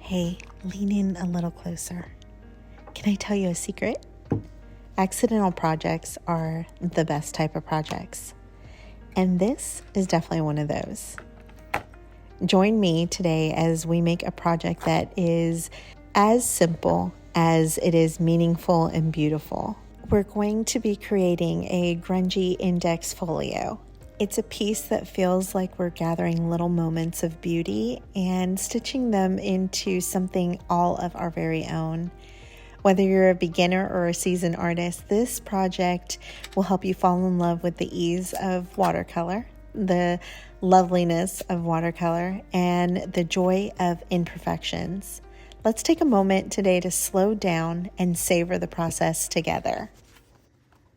Hey, lean in a little closer. Can I tell you a secret? Accidental projects are the best type of projects, and this is definitely one of those. Join me today as we make a project that is as simple as it is meaningful and beautiful. We're going to be creating a grungy index folio. It's a piece that feels like we're gathering little moments of beauty and stitching them into something all of our very own. Whether you're a beginner or a seasoned artist, this project will help you fall in love with the ease of watercolor, the loveliness of watercolor, and the joy of imperfections. Let's take a moment today to slow down and savor the process together.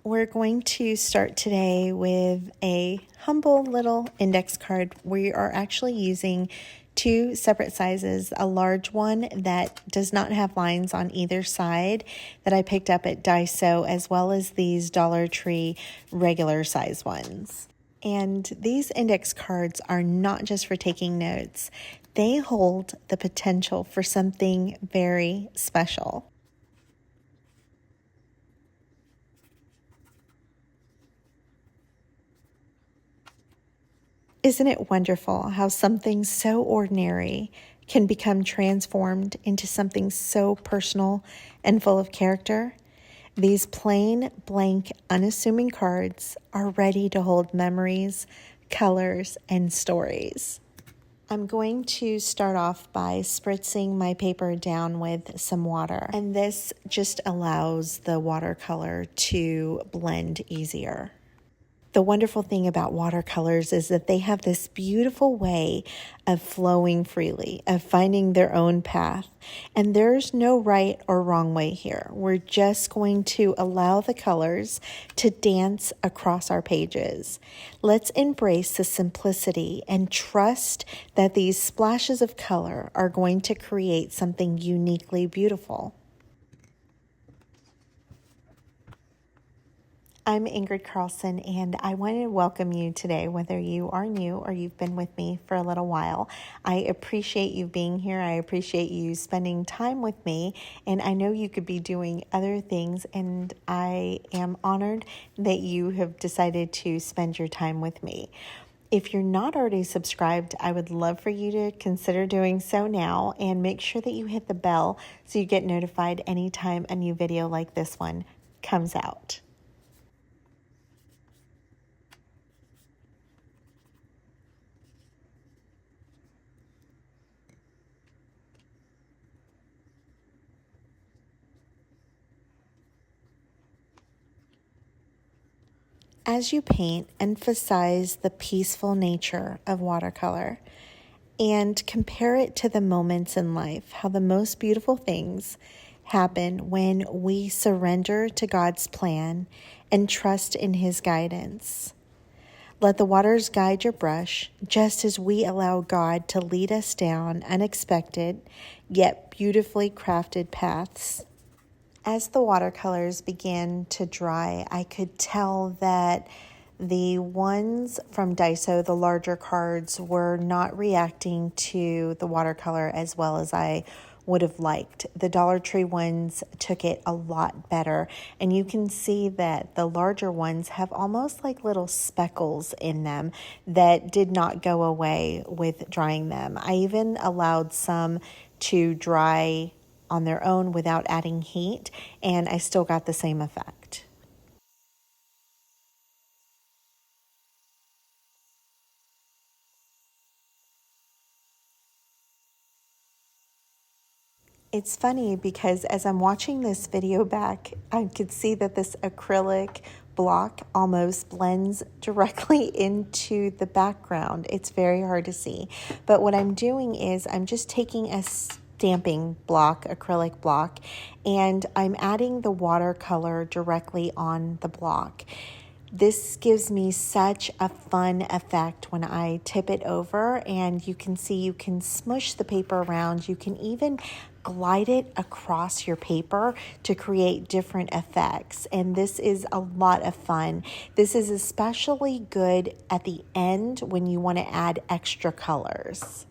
We're going to start today with a humble little index card. We are actually using two separate sizes, a large one that does not have lines on either side that I picked up at Daiso, as well as these Dollar Tree regular size ones. And these index cards are not just for taking notes. They hold the potential for something very special. Isn't it wonderful how something so ordinary can become transformed into something so personal and full of character? These plain, blank, unassuming cards are ready to hold memories, colors, and stories. I'm going to start off by spritzing my paper down with some water, and this just allows the watercolor to blend easier. The wonderful thing about watercolors is that they have this beautiful way of flowing freely, of finding their own path. And there's no right or wrong way here. We're just going to allow the colors to dance across our pages. Let's embrace the simplicity and trust that these splashes of color are going to create something uniquely beautiful. I'm Ingrid Carlson, and I want to welcome you today, whether you are new or you've been with me for a little while. I appreciate you being here. I appreciate you spending time with me, and I know you could be doing other things, and I am honored that you have decided to spend your time with me. If you're not already subscribed, I would love for you to consider doing so now, and make sure that you hit the bell so you get notified anytime a new video like this one comes out. As you paint, emphasize the peaceful nature of watercolor and compare it to the moments in life, how the most beautiful things happen when we surrender to God's plan and trust in His guidance. Let the waters guide your brush, just as we allow God to lead us down unexpected yet beautifully crafted paths. As the watercolors began to dry, I could tell that the ones from Daiso, the larger cards, were not reacting to the watercolor as well as I would have liked. The Dollar Tree ones took it a lot better, and you can see that the larger ones have almost like little speckles in them that did not go away with drying them. I even allowed some to dry on their own without adding heat, and I still got the same effect. It's funny because as I'm watching this video back, I could see that this acrylic block almost blends directly into the background. It's very hard to see. But what I'm doing is I'm just taking a stamping block, acrylic block, and I'm adding the watercolor directly on the block. This gives me such a fun effect when I tip it over, and you can see you can smush the paper around. You can even glide it across your paper to create different effects, and this is a lot of fun. This is especially good at the end when you want to add extra colors.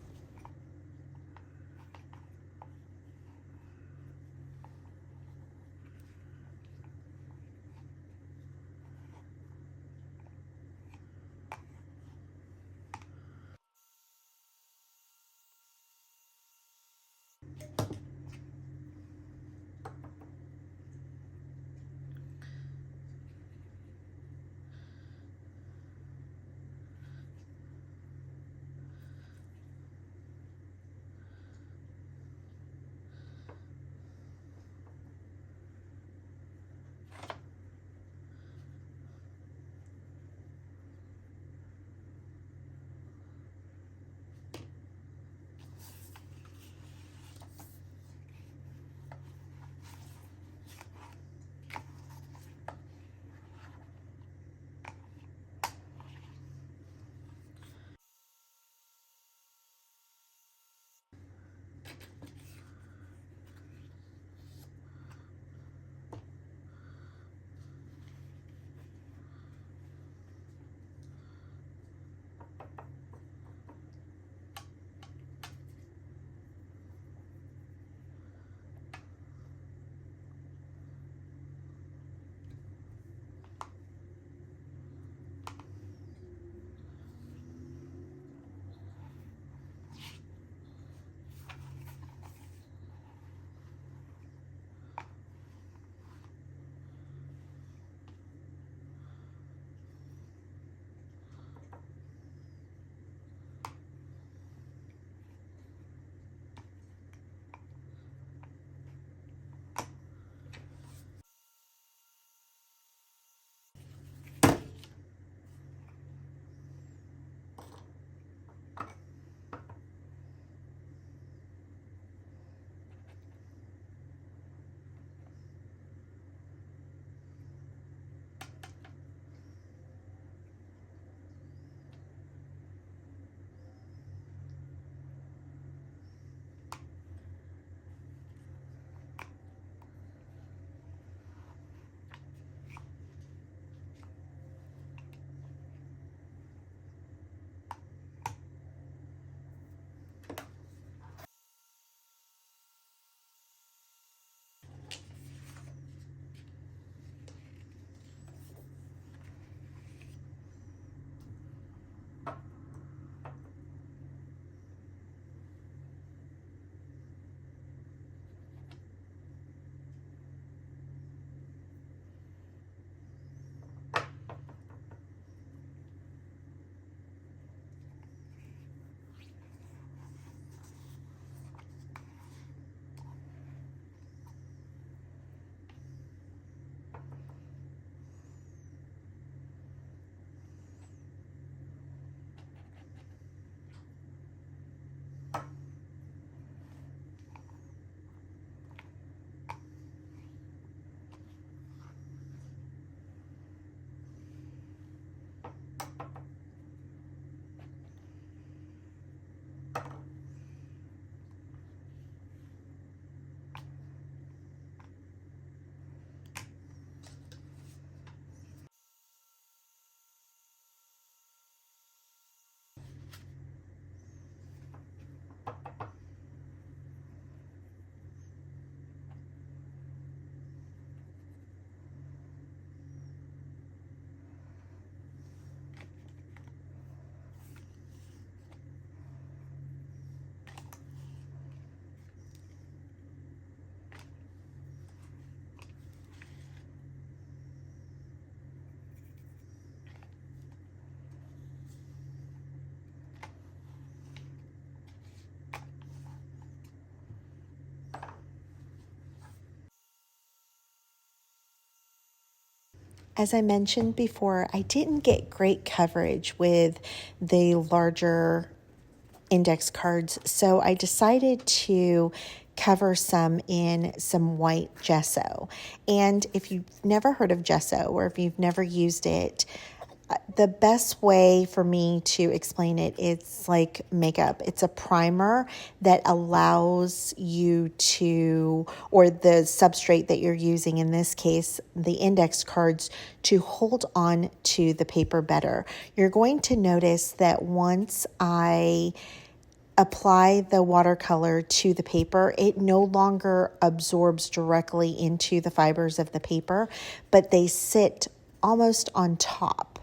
As I mentioned before, I didn't get great coverage with the larger index cards, so I decided to cover some in some white gesso. And if you've never heard of gesso or if you've never used it, the best way for me to explain it, it's like makeup. It's a primer that allows you to, or the substrate that you're using, in this case, the index cards, to hold on to the paper better. You're going to notice that once I apply the watercolor to the paper, it no longer absorbs directly into the fibers of the paper, but they sit almost on top.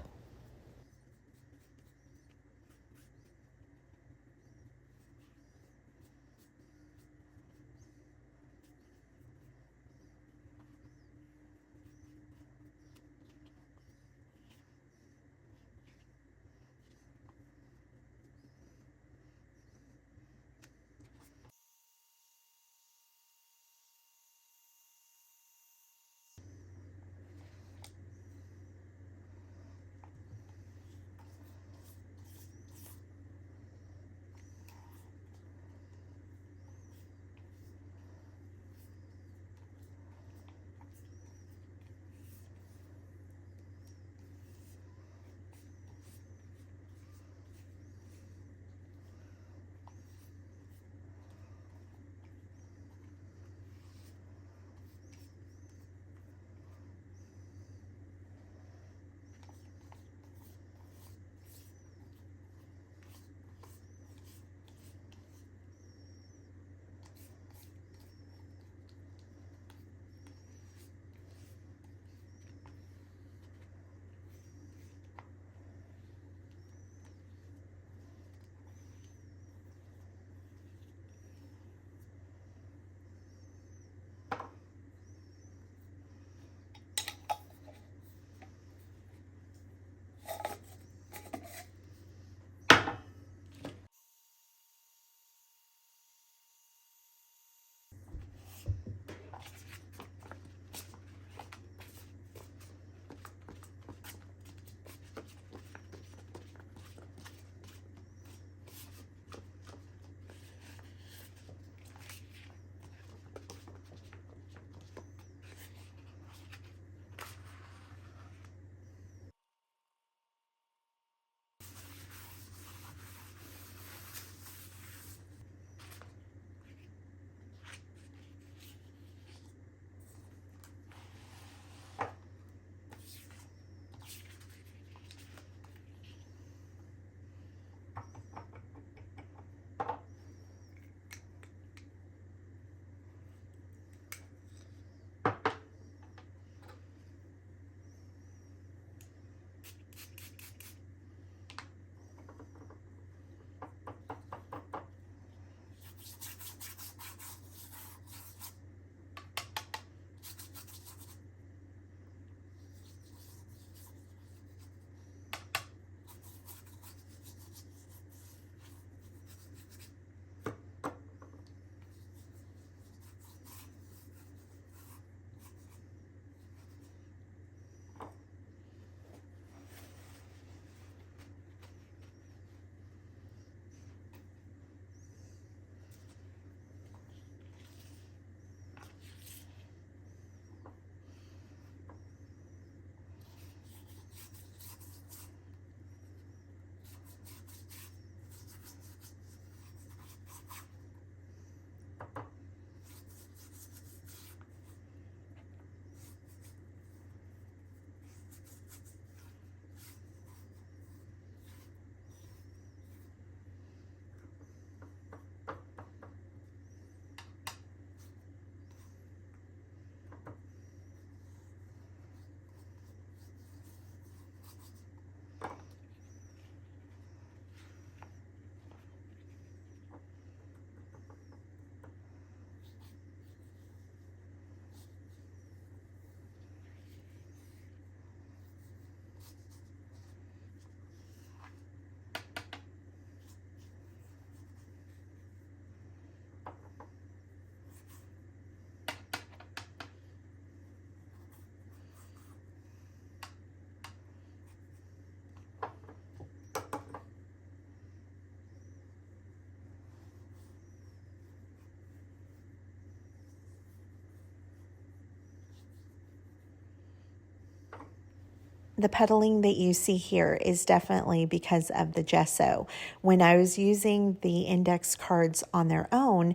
The puddling that you see here is definitely because of the gesso. When I was using the index cards on their own,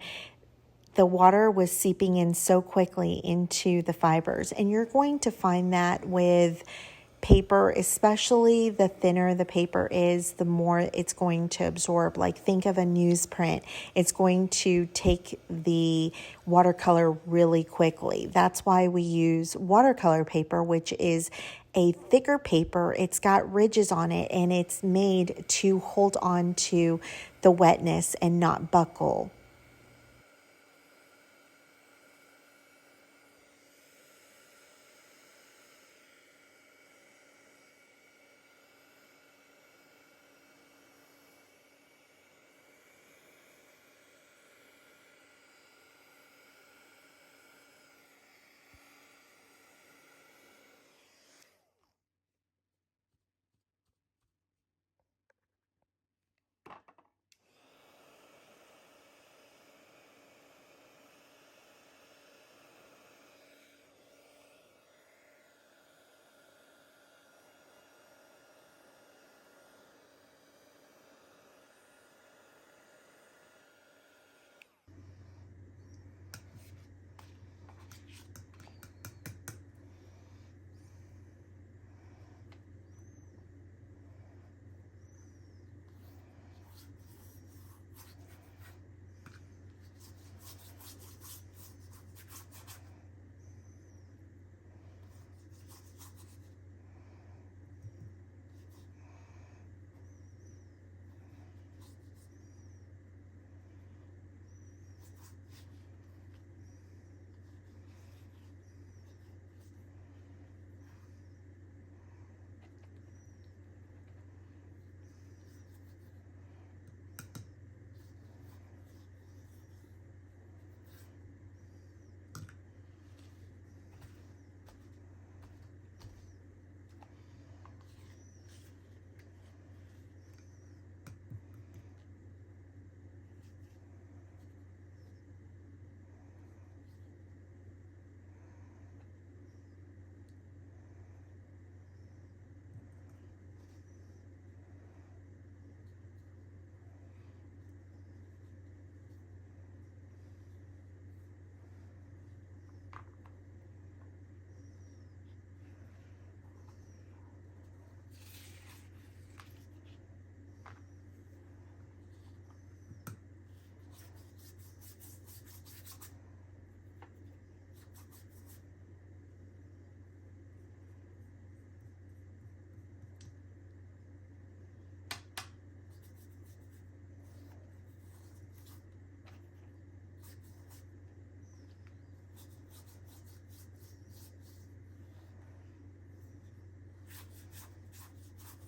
the water was seeping in so quickly into the fibers. And you're going to find that with paper, especially the thinner the paper is, the more it's going to absorb. Like think of a newsprint. It's going to take the watercolor really quickly. That's why we use watercolor paper, which is a thicker paper. It's got ridges on it and it's made to hold on to the wetness and not buckle.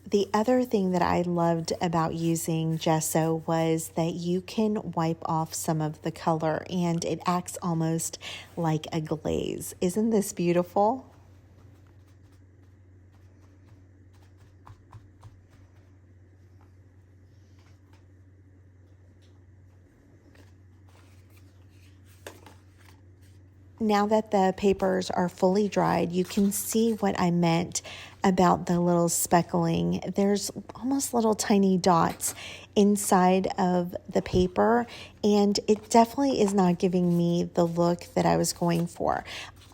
The other thing that I loved about using gesso was that you can wipe off some of the color and it acts almost like a glaze. Isn't this beautiful? Now that the papers are fully dried, you can see what I meant about the little speckling. There's almost little tiny dots inside of the paper, and it definitely is not giving me the look that I was going for.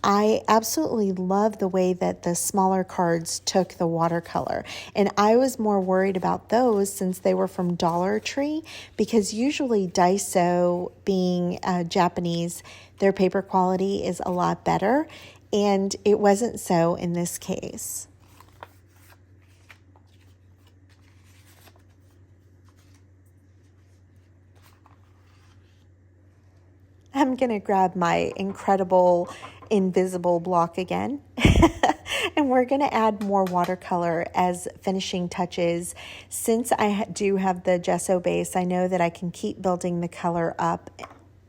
I absolutely love the way that the smaller cards took the watercolor, and I was more worried about those since they were from Dollar Tree, because usually Daiso, being Japanese, their paper quality is a lot better, and it wasn't so in this case. I'm going to grab my incredible invisible block again. And we're going to add more watercolor as finishing touches. Since I do have the gesso base, I know that I can keep building the color up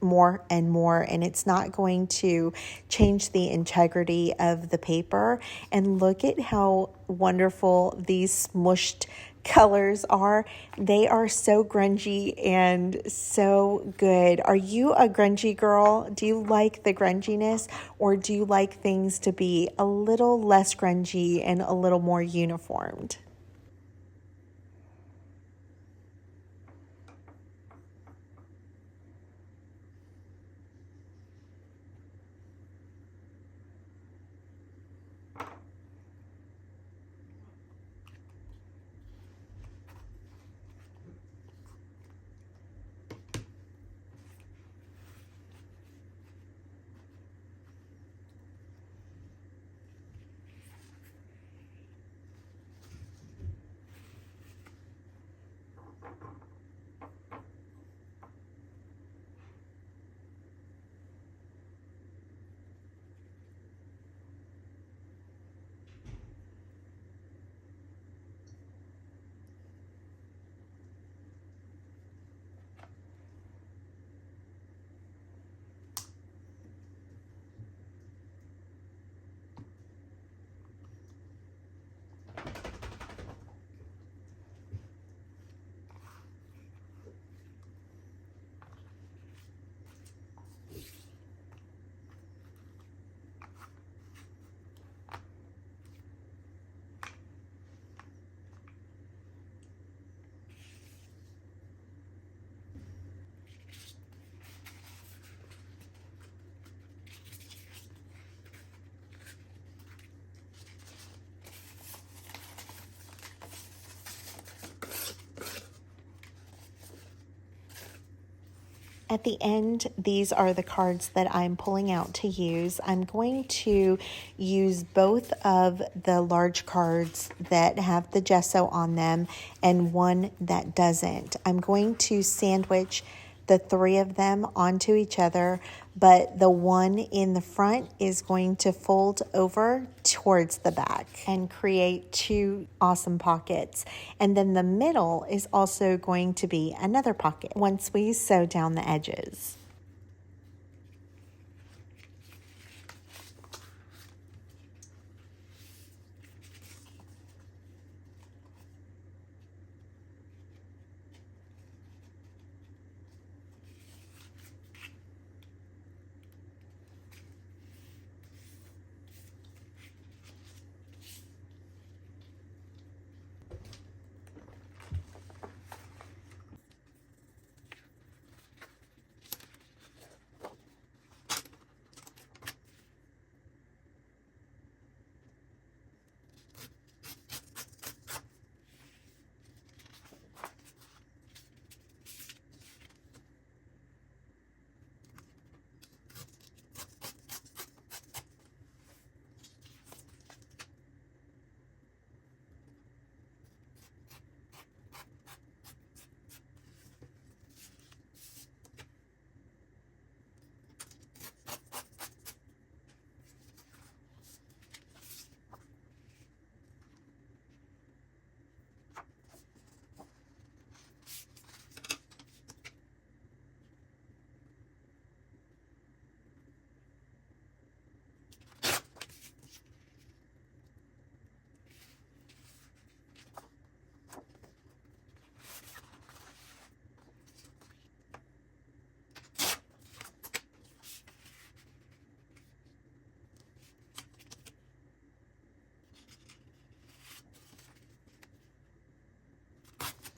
more and more, and it's not going to change the integrity of the paper. And look at how wonderful these smushed colors are. They are so grungy and so good. Are you a grungy girl? Do you like the grunginess, or do you like things to be a little less grungy and a little more uniformed? At the end, these are the cards that I'm pulling out to use. I'm going to use both of the large cards that have the gesso on them and one that doesn't. I'm going to sandwich the three of them onto each other, but the one in the front is going to fold over towards the back and create two awesome pockets. And then the middle is also going to be another pocket once we sew down the edges.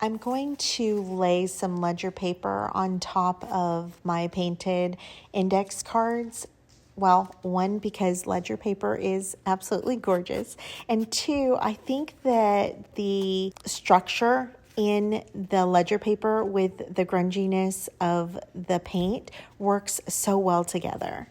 I'm going to lay some ledger paper on top of my painted index cards. Well, one, because ledger paper is absolutely gorgeous. And two, I think that the structure in the ledger paper with the grunginess of the paint works so well together.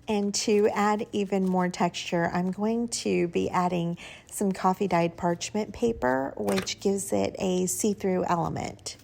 And to add even more texture, I'm going to be adding some coffee dyed parchment paper, which gives it a see-through element.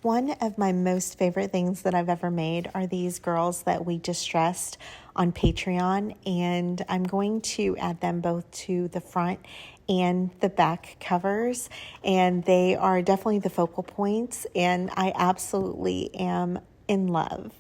One of my most favorite things that I've ever made are these girls that we distressed on Patreon, and I'm going to add them both to the front and the back covers, and they are definitely the focal points, and I absolutely am in love.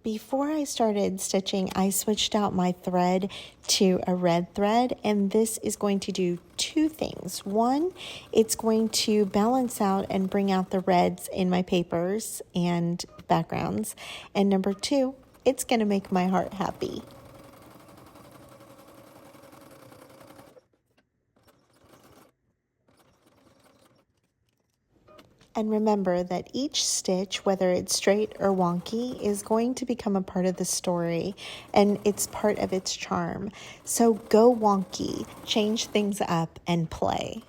Before I started stitching, I switched out my thread to a red thread, and this is going to do two things. One, it's going to balance out and bring out the reds in my papers and backgrounds. And number two, it's going to make my heart happy. And remember that each stitch, whether it's straight or wonky, is going to become a part of the story, and it's part of its charm. So go wonky, change things up, and play.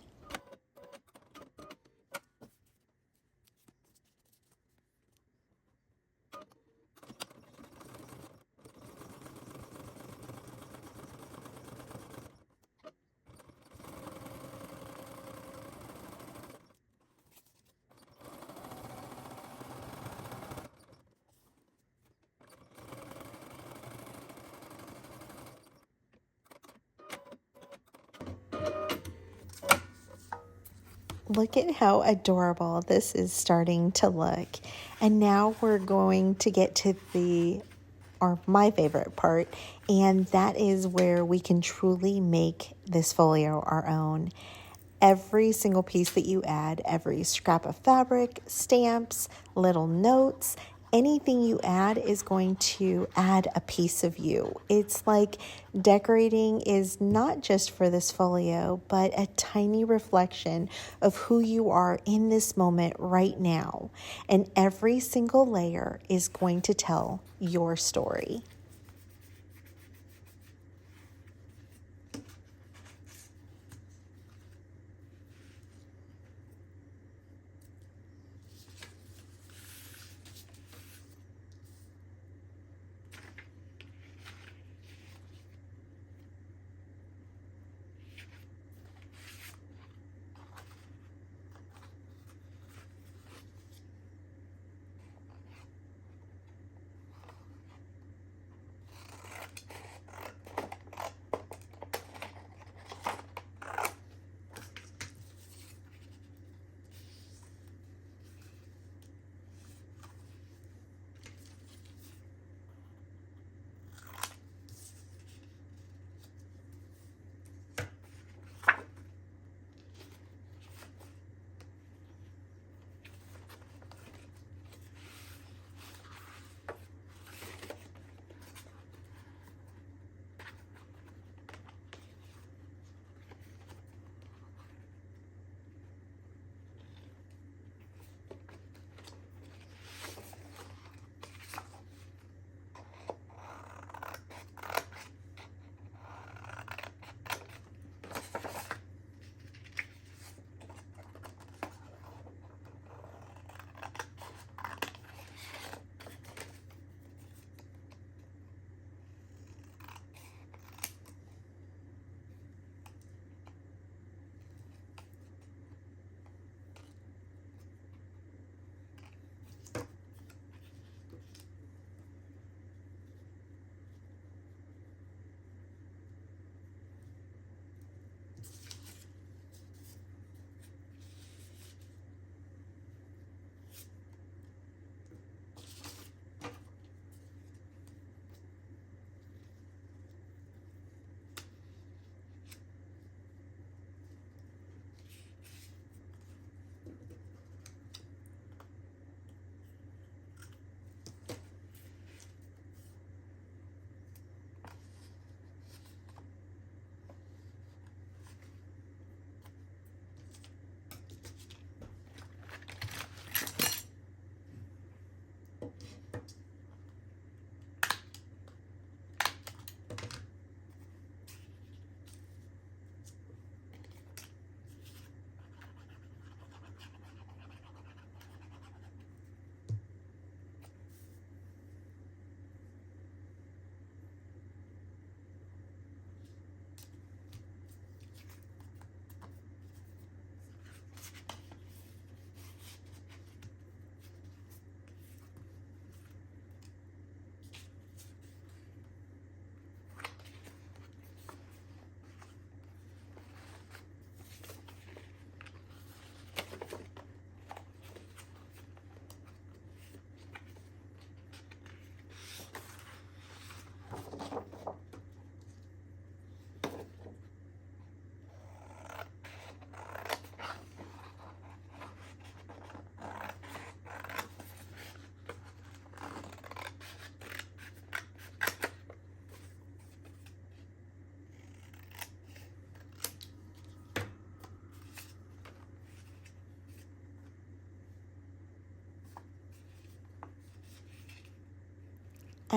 Look at how adorable this is starting to look. And now we're going to get to my favorite part, and that is where we can truly make this folio our own. Every single piece that you add, every scrap of fabric, stamps, little notes, anything you add is going to add a piece of you. It's like decorating is not just for this folio, but a tiny reflection of who you are in this moment right now. And every single layer is going to tell your story.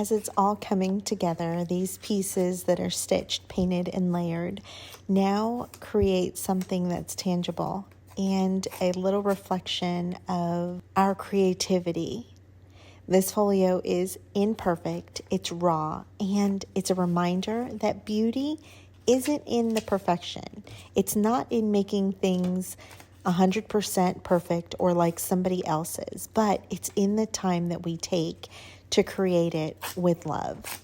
as it's all coming together, these pieces that are stitched, painted, and layered now create something that's tangible and a little reflection of our creativity. This folio is imperfect, it's raw, and it's a reminder that beauty isn't in the perfection. It's not in making things 100% perfect or like somebody else's, but it's in the time that we take to create it with love.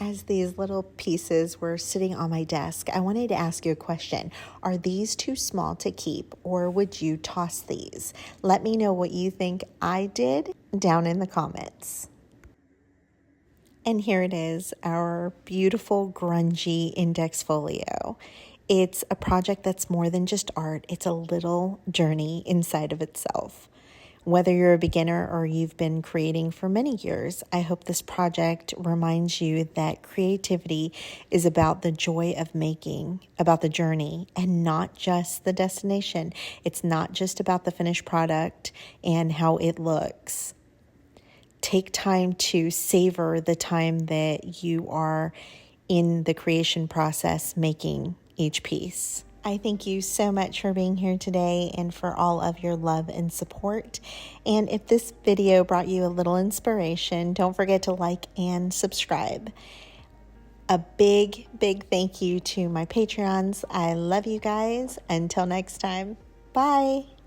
As these little pieces were sitting on my desk, I wanted to ask you a question. Are these too small to keep, or would you toss these? Let me know what you think I did down in the comments. And here it is, our beautiful grungy index folio. It's a project that's more than just art. It's a little journey inside of itself. Whether you're a beginner or you've been creating for many years, I hope this project reminds you that creativity is about the joy of making, about the journey, and not just the destination. It's not just about the finished product and how it looks. Take time to savor the time that you are in the creation process making each piece. I thank you so much for being here today and for all of your love and support. And if this video brought you a little inspiration, don't forget to like and subscribe. A big, big thank you to my Patreons. I love you guys. Until next time, bye.